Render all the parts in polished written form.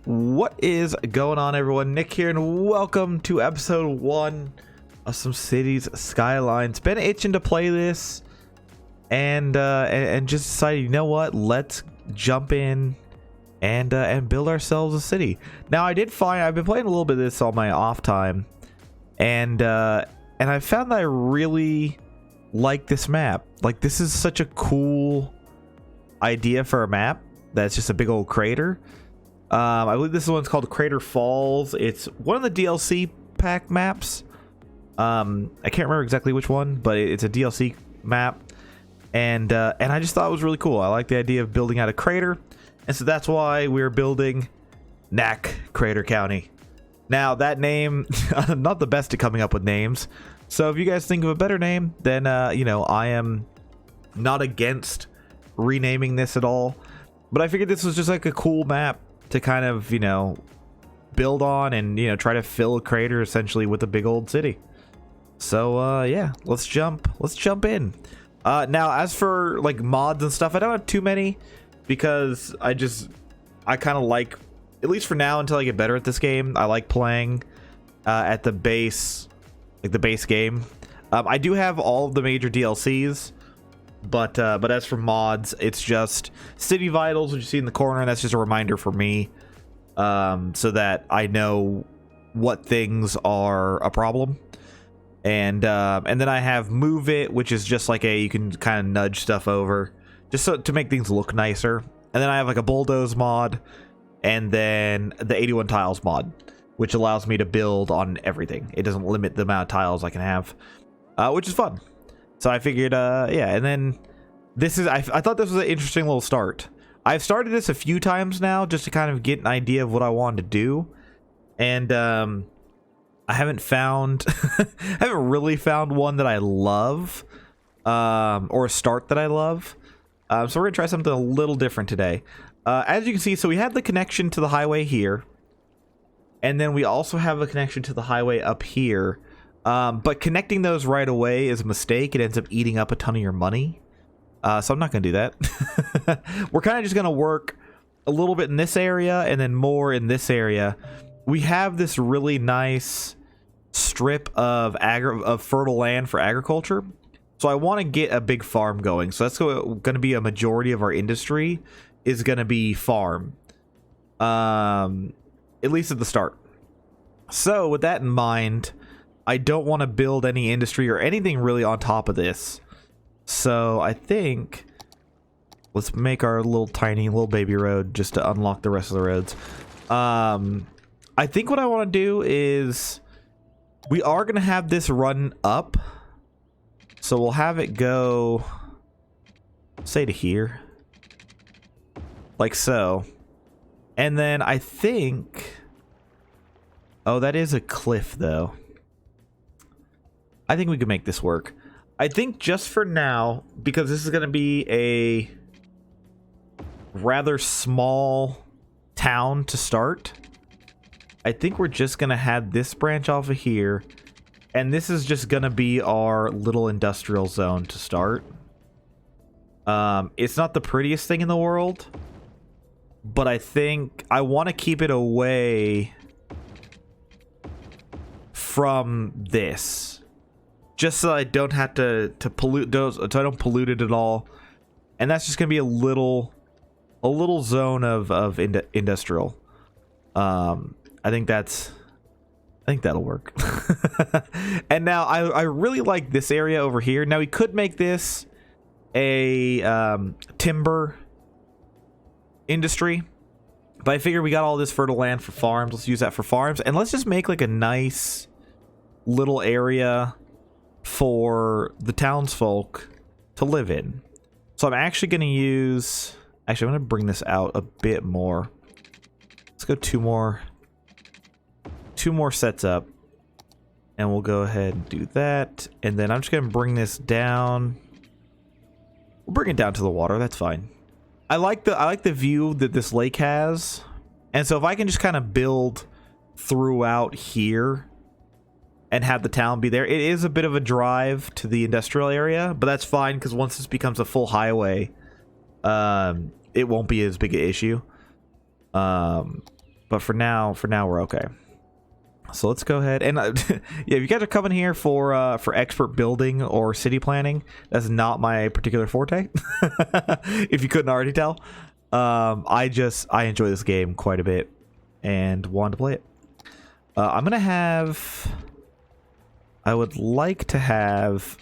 What is going on, everyone? Nick here, and welcome to episode 1 of some Cities Skylines. Been itching to play this, and just decided, you know what? Let's jump in and build ourselves a city. Now, I've been playing a little bit of this on my off time, and I found that I really like this map. Like, this is such a cool idea for a map that's just a big old crater. I believe this one's called Crater Falls. It's one of the DLC pack maps. I can't remember exactly which one, but it's a DLC map, and I just thought it was really cool. I like the idea of building out a crater, and so that's why we're building Nack Crater County. Now, that name, I'm not the best at coming up with names, so if you guys think of a better name, then you know, I am not against renaming this at all. But I figured this was just like a cool map to kind of, you know, build on and, you know, try to fill a crater essentially with a big old city. So yeah, let's jump in. Now, as for like mods and stuff, I don't have too many because I kind of like, at least for now until I get better at this game, I like playing at the base, like the base game. I do have all of the major DLCs, but as for mods, it's just City Vitals, which you see in the corner, and that's just a reminder for me, so that I know what things are a problem. And then I have Move It, which is just like you can kind of nudge stuff over, just so to make things look nicer. And then I have like a Bulldoze mod, and then the 81 tiles mod, which allows me to build on everything. It doesn't limit the amount of tiles I can have, which is fun. So I figured, yeah, and then this is, I thought this was an interesting little start. I've started this a few times now just to kind of get an idea of what I wanted to do. And I haven't found, haven't really found one that I love, or a start that I love. So we're going to try something a little different today. As you can see, so we have the connection to the highway here. And then we also have a connection to the highway up here. But connecting those right away is a mistake. It ends up eating up a ton of your money. So I'm not going to do that. We're kind of just going to work a little bit in this area and then more in this area. We have this really nice strip of fertile land for agriculture. So I want to get a big farm going. So that's going to be a majority of our industry is going to be farm. At least at the start. So with that in mind, I don't want to build any industry or anything really on top of this. So I think let's make our tiny little baby road just to unlock the rest of the roads. I think what I want to do is we are going to have this run up. So we'll have it go, say, to here. Like so. And then I think, oh, that is a cliff though. I think we can make this work. I think just for now, because this is going to be a rather small town to start, I think we're just going to have this branch off of here. And this is just going to be our little industrial zone to start. It's not the prettiest thing in the world, but I think I want to keep it away from this. Just so I don't have to pollute those, so I don't pollute it at all. And that's just gonna be a little zone of industrial. I think that'll work. And now I really like this area over here. Now we could make this a timber industry, but I figure we got all this fertile land for farms. Let's use that for farms, and let's just make like a nice little area for the townsfolk to live in. So I'm actually going to use, I'm going to bring this out a bit more. Let's go two more sets up, and we'll go ahead and do that. And then I'm just going to bring this down. We'll bring it down to the water. That's fine. I like the view that this lake has. And so if I can just kind of build throughout here and have the town be there. It is a bit of a drive to the industrial area, but that's fine because once this becomes a full highway, it won't be as big an issue. But for now we're okay. So let's go ahead and yeah, if you guys are coming here for expert building or city planning, that's not my particular forte. If you couldn't already tell, I enjoy this game quite a bit and wanted to play it. I would like to have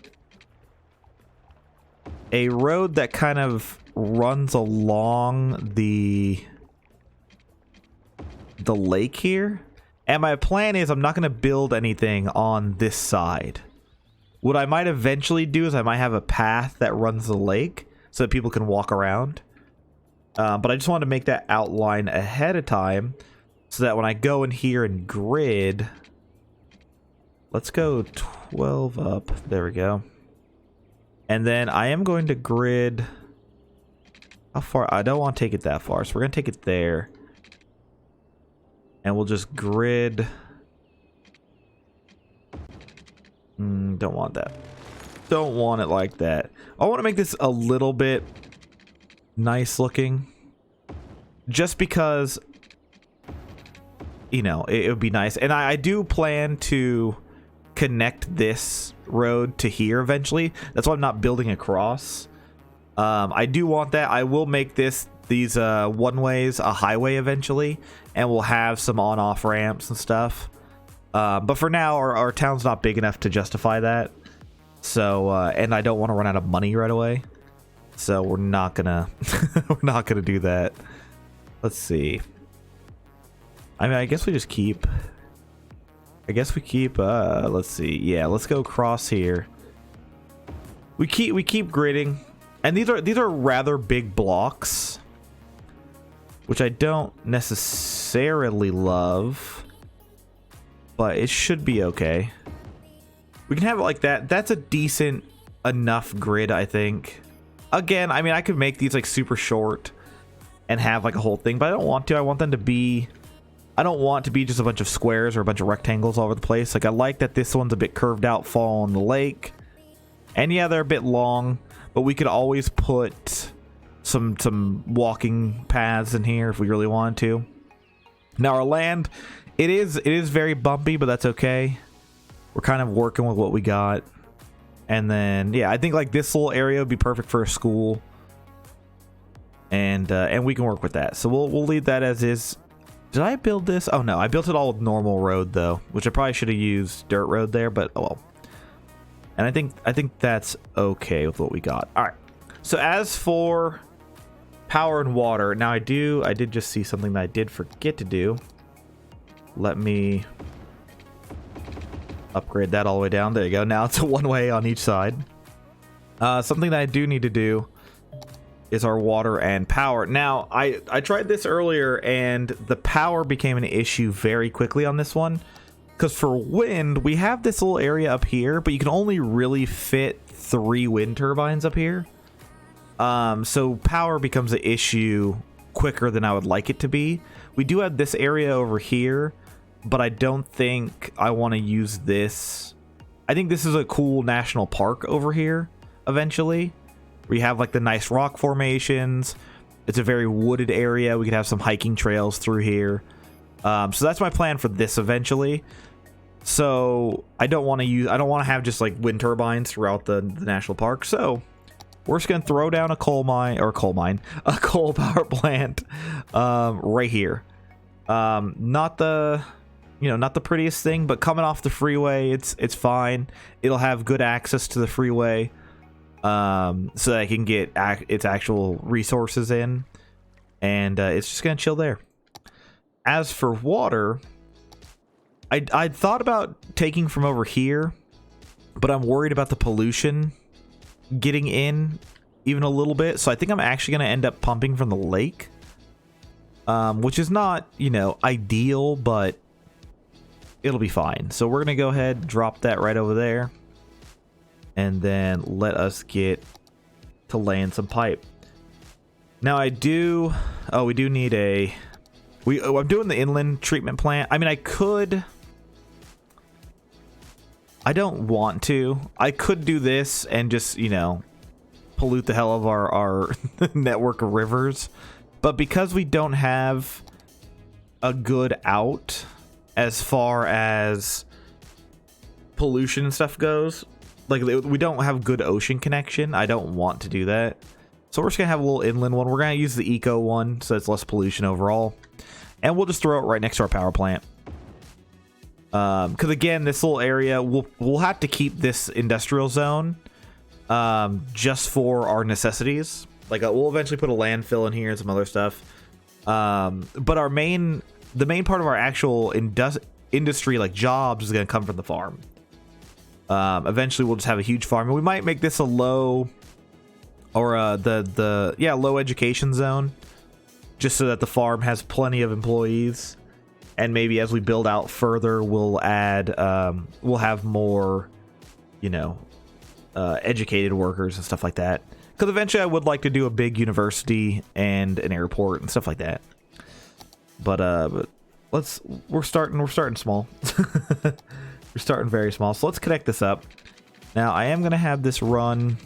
a road that kind of runs along the lake here. And my plan is I'm not going to build anything on this side. What I might eventually do is I might have a path that runs the lake so that people can walk around. But I just wanted to make that outline ahead of time so that when I go in here and grid, let's go 12 up. There we go. And then I am going to grid. How far? I don't want to take it that far, so we're going to take it there. And we'll just grid. Don't want that. Don't want it like that. I want to make this a little bit nice looking. Just because, you know, it would be nice. And I do plan to connect this road to here eventually. That's why I'm not building across. I do want that. I will make these one-ways a highway eventually, and we'll have some on-off ramps and stuff. But for now, our town's not big enough to justify that. So, and I don't want to run out of money right away. So we're not gonna do that. Let's see. I mean, I guess we just keep. Let's see. Yeah, let's go across here. We keep gridding, and these are rather big blocks, which I don't necessarily love, but it should be okay. We can have it like that. That's a decent enough grid, I think. Again, I mean, I could make these like super short and have like a whole thing, but I don't want to. I want them to be. I don't want to be just a bunch of squares or a bunch of rectangles all over the place. Like, I like that this one's a bit curved out, fall in the lake. And yeah, they're a bit long, but we could always put some walking paths in here if we really wanted to. Now our land, it is very bumpy, but that's okay. We're kind of working with what we got. And then yeah, I think like this little area would be perfect for a school. And we can work with that. So we'll leave that as is. Did I build this? Oh no, I built it all with normal road though, which I probably should have used dirt road there, but oh well. And I think that's okay with what we got. All right. So as for power and water, now I did just see something that I did forget to do. Let me upgrade that all the way down. There you go. Now it's a one-way on each side. Something that I do need to do is our water and power. Now, I tried this earlier, and the power became an issue very quickly on this one. Because for wind, we have this little area up here, but you can only really fit 3 wind turbines up here. So power becomes an issue quicker than I would like it to be. We do have this area over here, but I don't think I want to use this. I think this is a cool national park over here eventually. We have like the nice rock formations. It's a very wooded area. We could have some hiking trails through here. So that's my plan for this eventually. So I don't want to have just like wind turbines throughout the national park. So we're just going to throw down a coal power plant right here. Not the prettiest thing, but coming off the freeway, it's fine. It'll have good access to the freeway. So that I can get its actual resources in, and it's just gonna chill there. As for water, I thought about taking from over here, but I'm worried about the pollution getting in even a little bit, so I think I'm actually gonna end up pumping from the lake, which is not, ideal, but it'll be fine. So we're gonna go ahead, drop that right over there. And then let us get to laying some pipe. Now we do need I'm doing the inland treatment plant. I mean, I don't want to. I could do this and just, pollute the hell of our network of rivers. But because we don't have a good out as far as pollution and stuff goes. Like, we don't have good ocean connection. I don't want to do that. So we're just gonna have a little inland one. We're gonna use the eco one so it's less pollution overall. And we'll just throw it right next to our power plant. Because again, this little area, we'll have to keep this industrial zone just for our necessities. Like, we'll eventually put a landfill in here and some other stuff. But the main part of our actual industry, like jobs, is going to come from the farm. Eventually, we'll just have a huge farm. And we might make this a low, or low education zone, just so that the farm has plenty of employees. And maybe as we build out further, we'll add, we'll have more, educated workers and stuff like that. Because eventually I would like to do a big university and an airport and stuff like that. But we're starting small. We're starting very small. So let's connect this up. Now I am going to have this run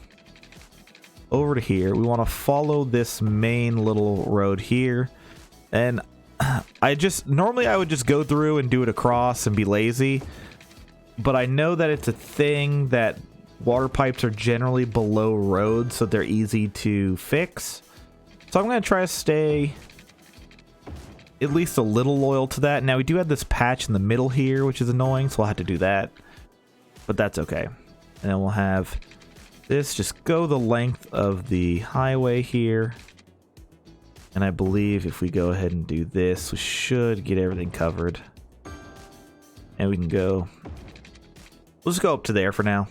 over to here. We want to follow this main little road here. And normally I would just go through and do it across and be lazy, but I know that it's a thing that water pipes are generally below roads, so they're easy to fix. So I'm going to try to stay at least a little loyal to that. Now we do have this patch in the middle here, which is annoying, so we'll have to do that, but that's okay. And then we'll have this just go the length of the highway here. And I believe if we go ahead and do this, we should get everything covered. And we can go... We'll just go up to there for now.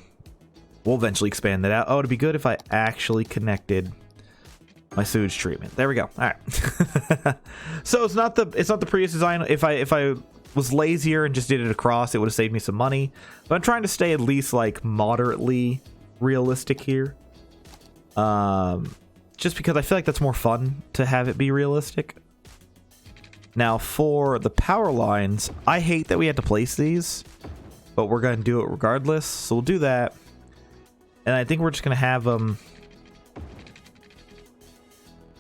We'll eventually expand that out. Oh, it'd be good if I actually connected my sewage treatment. There we go. All right. So it's not the previous design. If I was lazier and just did it across, it would have saved me some money. But I'm trying to stay at least like moderately realistic here. Just because I feel like that's more fun to have it be realistic. Now for the power lines, I hate that we had to place these, but we're going to do it regardless. So we'll do that. And I think we're just going to have them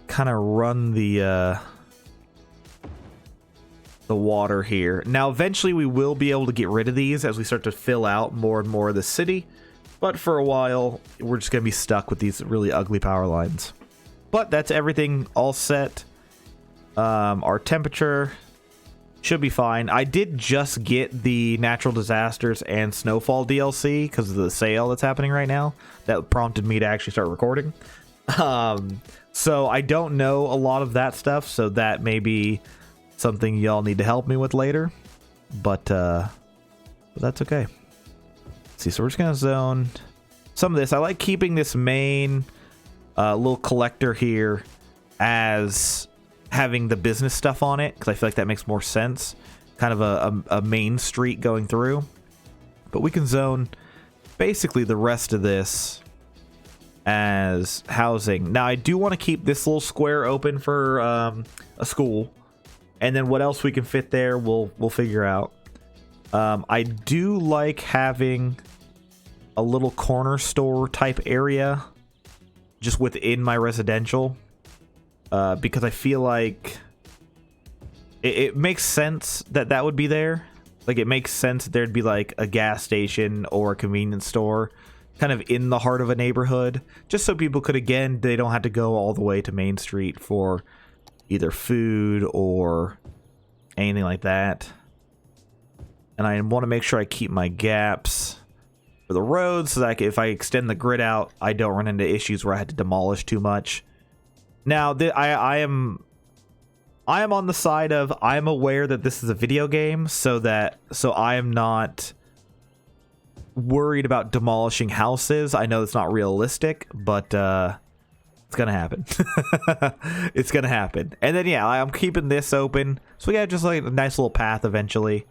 kind of run the water here. Now eventually we will be able to get rid of these as we start to fill out more and more of the city. But for a while, we're just going to be stuck with these really ugly power lines. But that's everything all set. Our temperature should be fine. I did just get the natural disasters and snowfall DLC because of the sale that's happening right now. That prompted me to actually start recording. So I don't know a lot of that stuff, so that may be something y'all need to help me with later. But that's okay. Let's see, so we're just going to zone some of this. I like keeping this main... little collector here as having the business stuff on it, because I feel like that makes more sense. Kind of a main street going through. But we can zone basically the rest of this as housing. Now I do want to keep this little square open for a school, and then what else we can fit there we'll figure out. I do like having a little corner store type area just within my residential, because I feel like it makes sense that would be there. Like, it makes sense that there'd be like a gas station or a convenience store kind of in the heart of a neighborhood, just so people could, again, they don't have to go all the way to Main Street for either food or anything like that. And I want to make sure I keep my gaps for the roads so that if I extend the grid out, I don't run into issues where I had to demolish too much. Now, I am on the side of, I'm aware that this is a video game, so I am not worried about demolishing houses. I know it's not realistic, but it's gonna happen. It's gonna happen. And then yeah, I'm keeping this open, so we got just like a nice little path eventually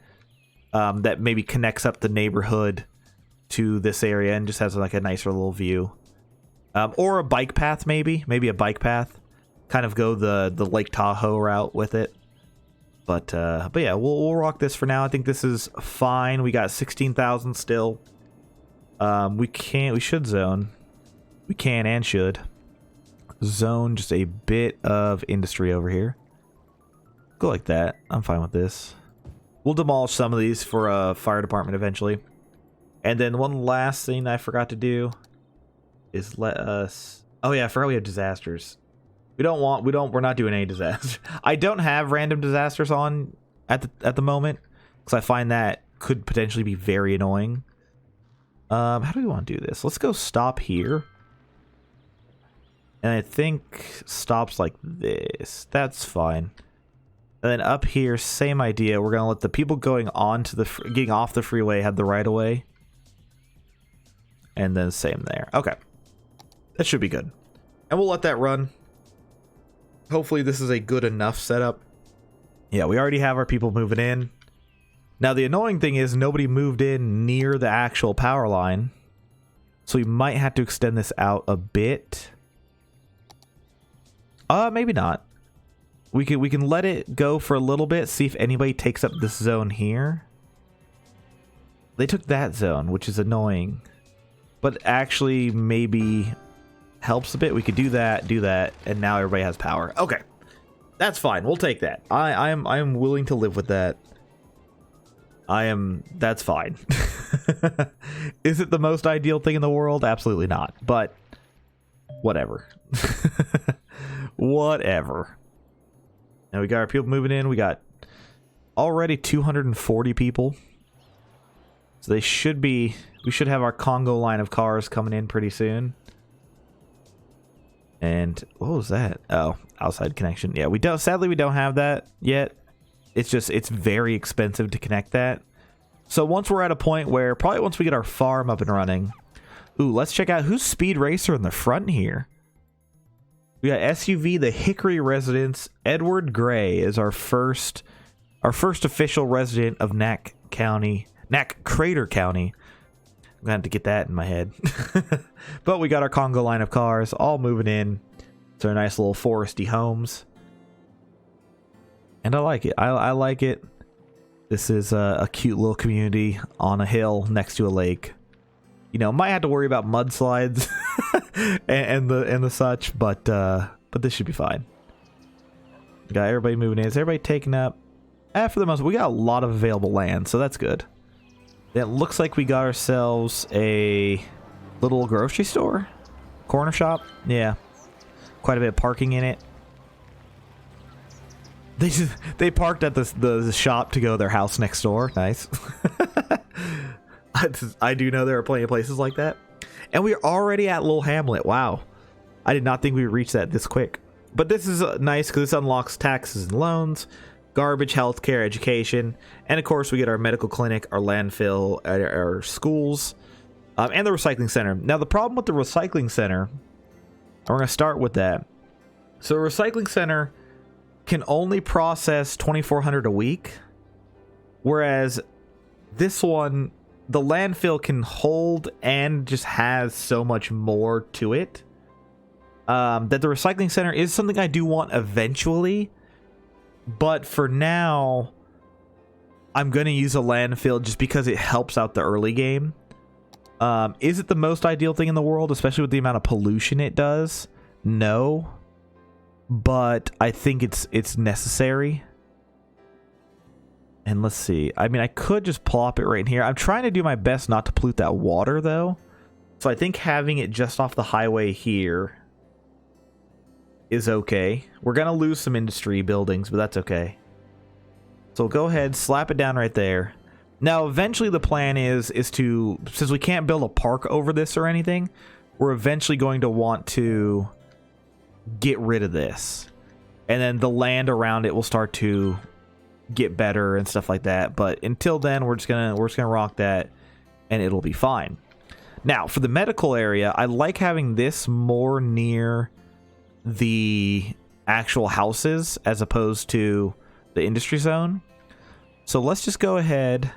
that maybe connects up the neighborhood to this area and just has like a nicer little view, or a bike path, maybe a bike path, kind of go the Lake Tahoe route with it. But yeah, we'll rock this for now. I think this is fine. We got 16,000 still. We should zone. We can and should zone just a bit of industry over here. Go like that. I'm fine with this. We'll demolish some of these for a fire department eventually. And then one last thing I forgot to do is let us... Oh yeah, I forgot we have disasters. We're not doing any disasters. I don't have random disasters on at the moment, because I find that could potentially be very annoying. How do we want to do this? Let's go stop here. And I think stops like this. That's fine. And then up here, same idea. We're going to let the people going on to getting off the freeway have the right of way. And then same there. Okay. That should be good. And we'll let that run. Hopefully this is a good enough setup. Yeah, we already have our people moving in. Now the annoying thing is nobody moved in near the actual power line. So we might have to extend this out a bit. Maybe not. We can let it go for a little bit, see if anybody takes up this zone here. They took that zone, which is annoying. But actually maybe helps a bit. We could do that, and now everybody has power. Okay. That's fine. We'll take that. I am willing to live with that. That's fine. Is it the most ideal thing in the world? Absolutely not. But whatever. Whatever. Now we got our people moving in. We got already 240 people. So we should have our Congo line of cars coming in pretty soon. And what was that? Oh, outside connection. Yeah, sadly we don't have that yet. It's very expensive to connect that. So once we're at a point where, probably once we get our farm up and running. Ooh, let's check out who's Speed Racer in the front here. We got SUV, the Hickory residence. Edward Gray is our first official resident of Nack Crater County. I'm gonna have to get that in my head. But we got our Congo line of cars all moving in to our nice little foresty homes. And I like it. I like it. This is a cute little community on a hill next to a lake. You know, might have to worry about mudslides and the such, but this should be fine. Got everybody moving in. Is everybody taking up? For the most, we got a lot of available land, so that's good. It looks like we got ourselves a little grocery store, corner shop. Yeah, quite a bit of parking in it. They parked at the shop to go to their house next door. Nice. I do know there are plenty of places like that. And we're already at Lil Hamlet. Wow. I did not think we would reach that this quick. But this is nice because this unlocks taxes and loans, garbage, healthcare, education, and of course we get our medical clinic, our landfill, our schools, and the recycling center. Now the problem with the recycling center, we're going to start with that. So the recycling center can only process 2,400 a week, whereas this one, the landfill can hold and just has so much more to it. That the recycling center is something I do want eventually, but for now I'm going to use a landfill just because it helps out the early game. Is it the most ideal thing in the world, especially with the amount of pollution it does? No, but I think it's necessary. And let's see. I mean, I could just plop it right in here. I'm trying to do my best not to pollute that water, though. So I think having it just off the highway here is okay. We're going to lose some industry buildings, but that's okay. So go ahead, slap it down right there. Now, eventually the plan is to, since we can't build a park over this or anything, we're eventually going to want to get rid of this. And then the land around it will start to get better and stuff like that. But until then, we're just gonna rock that and it'll be fine. Now, for the medical area, I like having this more near the actual houses as opposed to the industry zone. So let's just go ahead.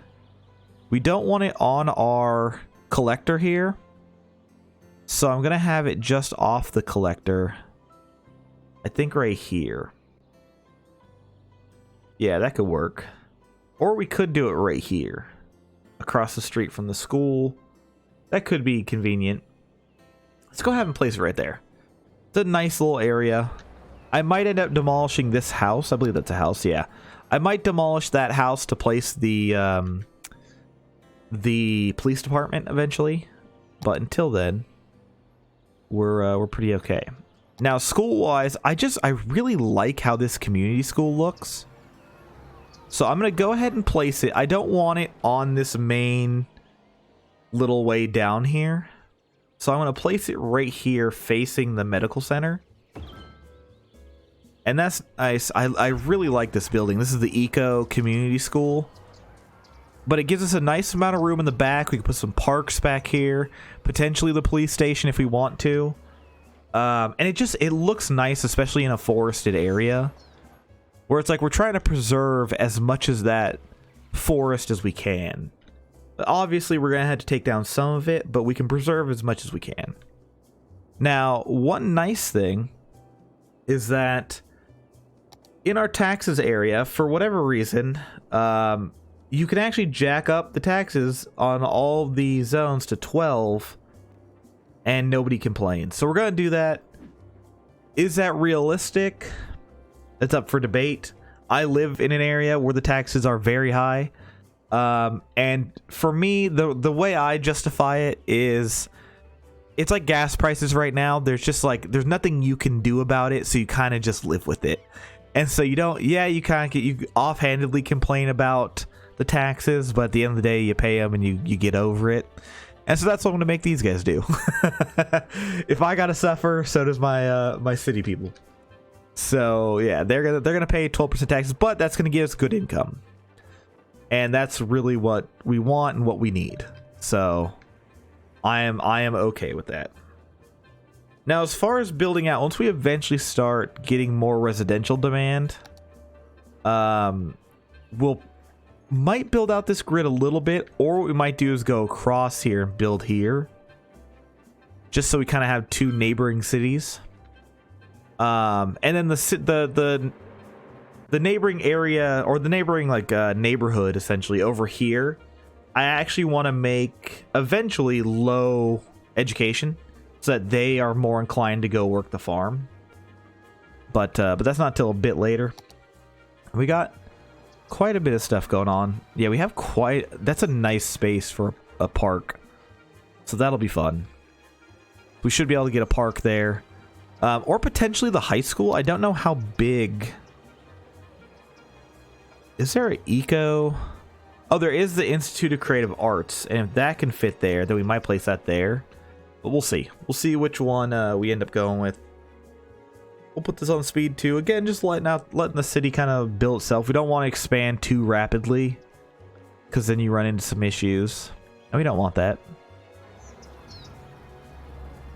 We don't want it on our collector here, so I'm gonna have it just off the collector. I think right here. Yeah, that could work. Or we could do it right here, across the street from the school. That could be convenient. Let's go ahead and place it right there. It's a nice little area. I might end up demolishing this house. I believe that's a house. Yeah, I might demolish that house to place the police department eventually. But until then, we're pretty okay. Now, school-wise, I really like how this community school looks. So I'm going to go ahead and place it. I don't want it on this main little way down here. So I'm going to place it right here facing the medical center. And that's nice. I really like this building. This is the Eco Community School. But it gives us a nice amount of room in the back. We can put some parks back here. Potentially the police station if we want to. And it looks nice, especially in a forested area. Where it's like we're trying to preserve as much as that forest as we can. But obviously, we're going to have to take down some of it, but we can preserve as much as we can. Now, one nice thing is that in our taxes area, for whatever reason, you can actually jack up the taxes on all the zones to 12 and nobody complains. So we're going to do that. Is that realistic? It's up for debate. I live in an area where the taxes are very high. And for me, the way I justify it is it's like gas prices right now. There's just like, there's nothing you can do about it. So you kind of just live with it. And so you don't, yeah, you kind of you offhandedly complain about the taxes, but at the end of the day, you pay them and you get over it. And so that's what I'm going to make these guys do. If I got to suffer, so does my city people. So yeah, they're gonna pay 12% taxes, but that's gonna give us good income, and that's really what we want and what we need. So I am okay with that. Now, as far as building out, once we eventually start getting more residential demand, might build out this grid a little bit, or what we might do is go across here and build here, just so we kind of have two neighboring cities. And then the neighboring area, or the neighboring neighborhood essentially over here, I actually want to make eventually low education so that they are more inclined to go work the farm. But that's not till a bit later. We got quite a bit of stuff going on. Yeah, we have that's a nice space for a park. So that'll be fun. We should be able to get a park there. Or potentially the high school. I don't know how big. Is there an eco? Oh, there is the Institute of Creative Arts. And if that can fit there, then we might place that there. But we'll see. We'll see which one we end up going with. We'll put this on speed 2. Again, just letting the city kind of build itself. We don't want to expand too rapidly, because then you run into some issues. And we don't want that.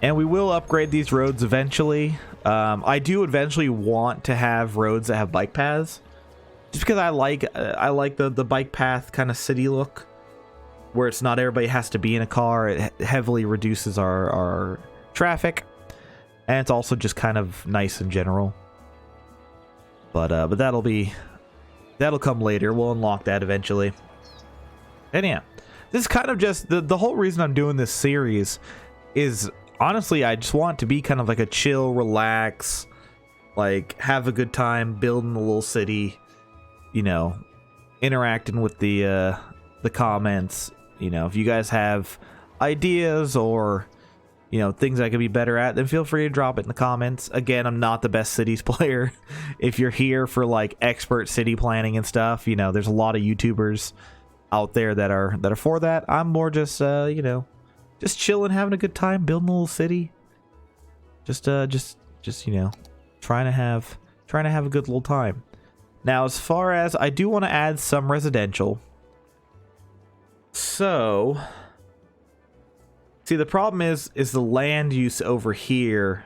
And we will upgrade these roads eventually. I do eventually want to have roads that have bike paths, just because I like the bike path kind of city look, where it's not everybody has to be in a car. It heavily reduces our traffic, and it's also just kind of nice in general. But that'll come later. We'll unlock that eventually. And yeah, this is kind of just the whole reason I'm doing this series is, honestly, I just want it to be kind of like a chill, relax, like have a good time building the little city, you know, interacting with the comments. You know, if you guys have ideas or, you know, things I could be better at, then feel free to drop it in the comments. Again, I'm not the best cities player. If you're here for like expert city planning and stuff, you know, there's a lot of YouTubers out there that are for that. I'm more just you know, just chilling, having a good time, building a little city. Just you know, trying to have a good little time. Now, as far as I do want to add some residential. So, see, the problem is the land use over here.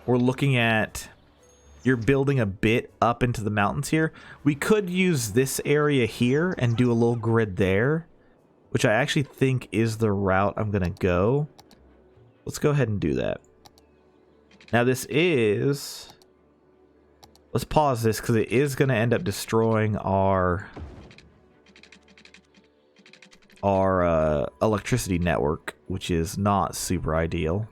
We're looking at, you're building a bit up into the mountains here. We could use this area here and do a little grid there, which I actually think is the route I'm going to go. Let's go ahead and do that. Now this is... Let's pause this because it is going to end up destroying our electricity network, which is not super ideal.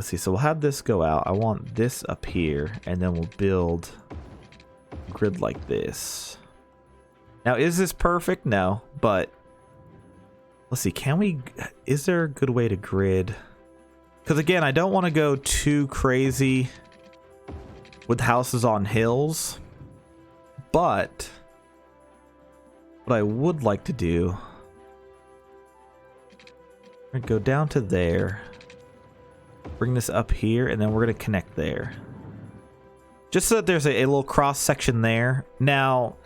Let's see. So we'll have this go out. I want this up here, and then we'll build a grid like this. Now, is this perfect? No, but let's see. Can we? Is there a good way to grid? Because again, I don't want to go too crazy with houses on hills, but what I would like to do, I'm gonna go down to there, bring this up here, and then we're gonna connect there, just so that there's a little cross section there. Now,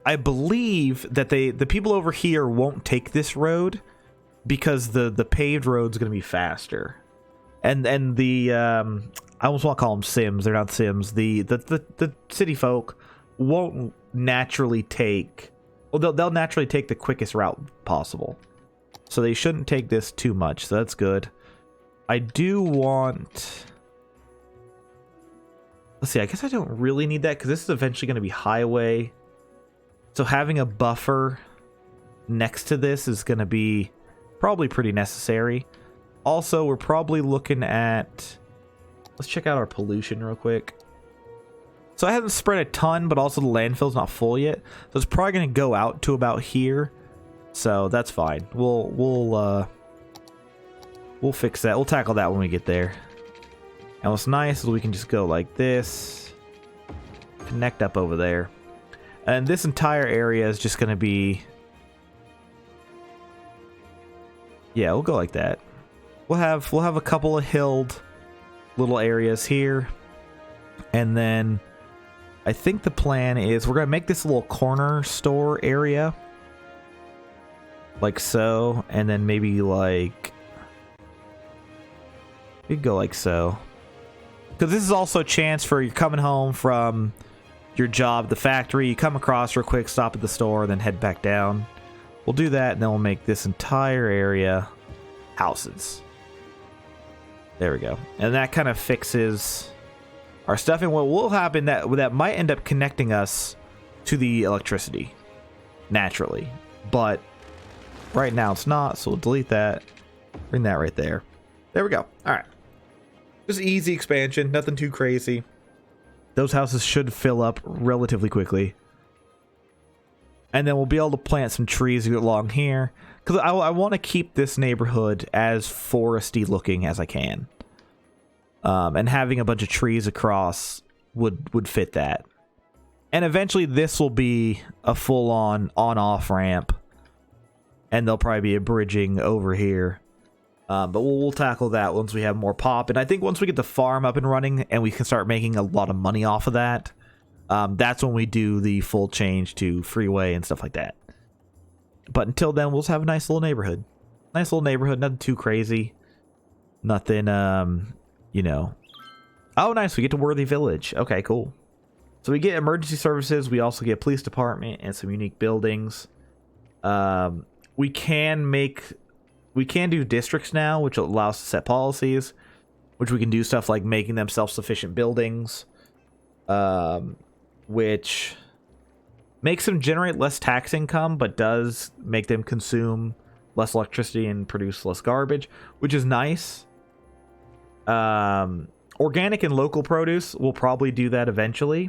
I believe that the people over here won't take this road because the paved road's gonna be faster, and the I almost want to call them Sims. They're not Sims. The city folk won't naturally take. Well, they'll naturally take the quickest route possible, so they shouldn't take this too much. So that's good. I do want. Let's see. I guess I don't really need that because this is eventually going to be highway. So having a buffer next to this is going to be probably pretty necessary. Also, we're probably looking at. Let's check out our pollution real quick. So I haven't spread a ton, but also the landfill's not full yet. So it's probably going to go out to about here. So that's fine. We'll fix that. We'll tackle that when we get there. And what's nice is we can just go like this, connect up over there, and this entire area is just going to be. Yeah, we'll go like that. We'll have a couple of hilled little areas here, and then I think the plan is we're gonna make this little corner store area like so, and then maybe like we could go like so, because this is also a chance for you coming home from your job, the factory, you come across real quick, stop at the store, then head back down. We'll do that, and then we'll make this entire area houses. There we go. And that kind of fixes our stuff. And what will happen, that might end up connecting us to the electricity naturally. But right now it's not, so we'll delete that. Bring that right there. There we go. All right. Just easy expansion, nothing too crazy. Those houses should fill up relatively quickly. And then we'll be able to plant some trees along here. Because I want to keep this neighborhood as foresty looking as I can. And having a bunch of trees across would fit that. And eventually this will be a full-on on-off ramp. And there'll probably be a bridging over here. But we'll tackle that once we have more pop. And I think once we get the farm up and running and we can start making a lot of money off of that, that's when we do the full change to freeway and stuff like that. But until then, we'll just have a nice little neighborhood. Nice little neighborhood, nothing too crazy. Nothing, you know. Oh, nice, we get to Worthy Village. Okay, cool. So we get emergency services. We also get police department and some unique buildings. We can do districts now, which allows us to set policies, which we can do stuff like making them self-sufficient buildings, which makes them generate less tax income, but does make them consume less electricity and produce less garbage, which is nice. Organic and local produce, we'll probably do that eventually.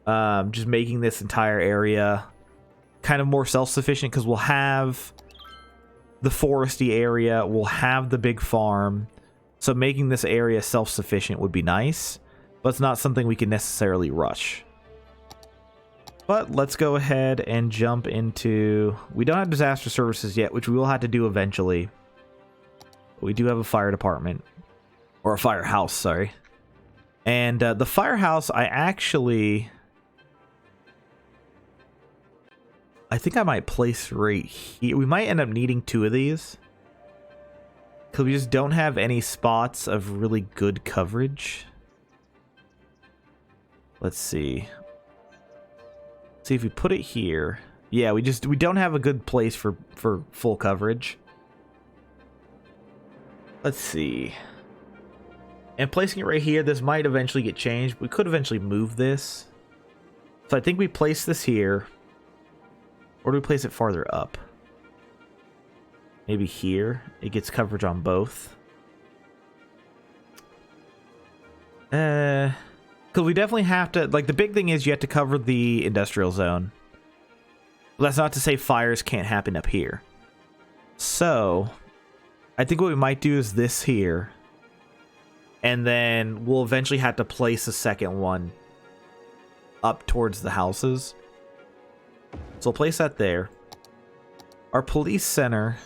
Just making this entire area kind of more self-sufficient, because we'll have the foresty area, we'll have the big farm, so making this area self-sufficient would be nice, but it's not something we can necessarily rush. But let's go ahead and jump into... We don't have disaster services yet, which we will have to do eventually. But we do have a fire department. Or a firehouse, sorry. And the firehouse, I think I might place right here. We might end up needing 2 of these, because we just don't have any spots of really good coverage. Let's see. See if we put it here. Yeah, we don't have a good place for full coverage. Let's see. And placing it right here, this might eventually get changed. We could eventually move this. So I think we place this here. Or do we place it farther up? Maybe here. It gets coverage on both. Because we definitely have to, like, the big thing is you have to cover the industrial zone. That's not to say fires can't happen up here. So, I think what we might do is this here. And then we'll eventually have to place a second one up towards the houses. So we'll place that there. Our police center,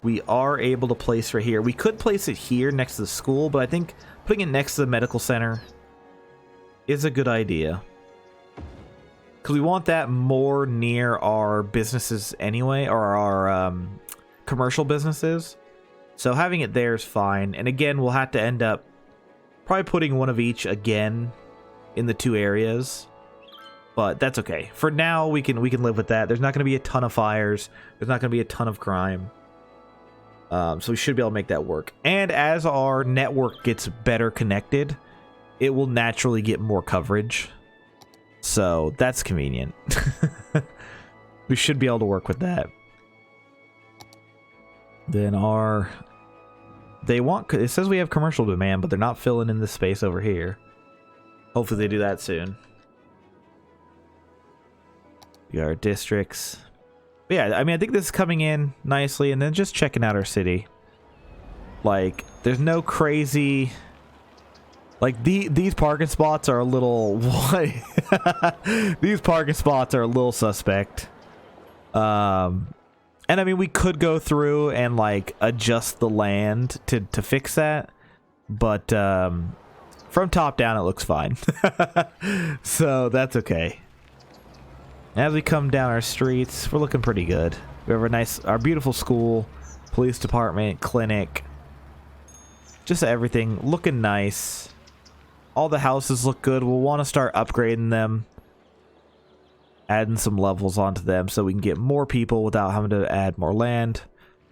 we are able to place right here. We could place it here next to the school, but I think putting it next to the medical center is a good idea. Because we want that more near our businesses anyway, or our commercial businesses. So having it there is fine. And again, we'll have to end up probably putting one of each again in the two areas. But that's okay. For now, we can live with that. There's not going to be a ton of fires. There's not going to be a ton of crime. So we should be able to make that work. And as our network gets better connected, it will naturally get more coverage. So that's convenient. We should be able to work with that. Then it says we have commercial demand, but they're not filling in this space over here. Hopefully they do that soon. We got our districts. But yeah, I mean, I think this is coming in nicely, and then just checking out our city. Like, there's no crazy... Like, these parking spots are a little... These parking spots are a little suspect. And I mean, we could go through and, like, adjust the land to fix that. But from top down, it looks fine. So that's okay. As we come down our streets, we're looking pretty good. We have our beautiful school, police department, clinic. Just everything looking nice. All the houses look good. We'll want to start upgrading them. Adding some levels onto them so we can get more people without having to add more land.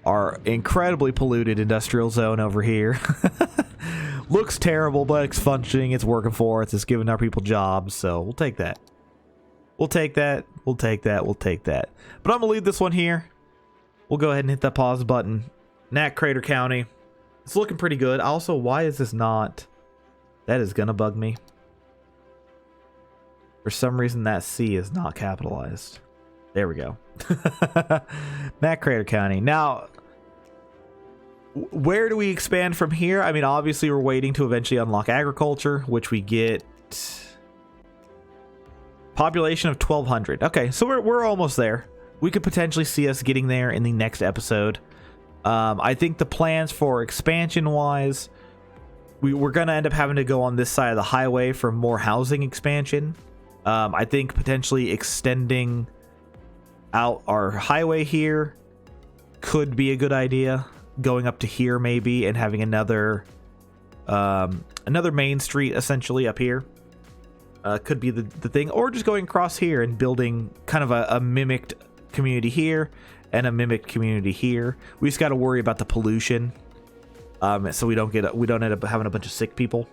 Our incredibly polluted industrial zone over here. Looks terrible, but it's functioning. It's working for us. It's giving our people jobs, so we'll take that. We'll take that. We'll take that. We'll take that. But I'm going to leave this one here. We'll go ahead and hit that pause button. Nack Crater County. It's looking pretty good. Also, why is this not... That is going to bug me. For some reason, that C is not capitalized. There we go. Nack Crater County. Now, where do we expand from here? I mean, obviously, we're waiting to eventually unlock agriculture, which we get... Population of 1,200. Okay, so we're almost there. We could potentially see us getting there in the next episode. I think the plans for expansion-wise, we're going to end up having to go on this side of the highway for more housing expansion. I think potentially extending out our highway here could be a good idea. Going up to here maybe and having another main street essentially up here. Could be the thing, or just going across here and building kind of a mimicked community here and a mimicked community here. We just got to worry about the pollution, so we don't end up having a bunch of sick people.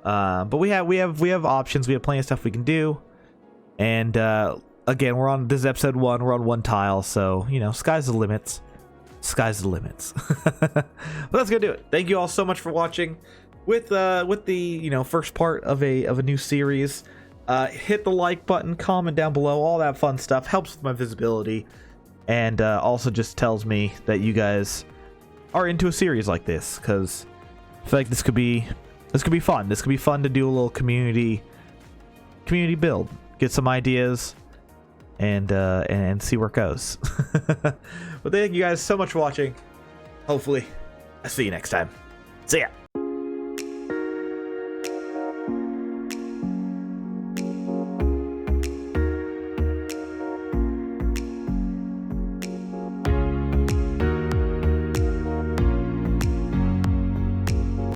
But we have options. We have plenty of stuff we can do, and again, this is episode 1. We're on 1 tile, so you know, sky's the limits. Sky's the limits. But that's gonna do it. Thank you all so much for watching. With the first part of a new series. Hit the like button, comment down below, all that fun stuff helps with my visibility, and also just tells me that you guys are into a series like this, because I feel like this could be fun. This could be fun to do a little community build, get some ideas, and see where it goes. But thank you guys so much for watching. Hopefully, I'll see you next time. See ya.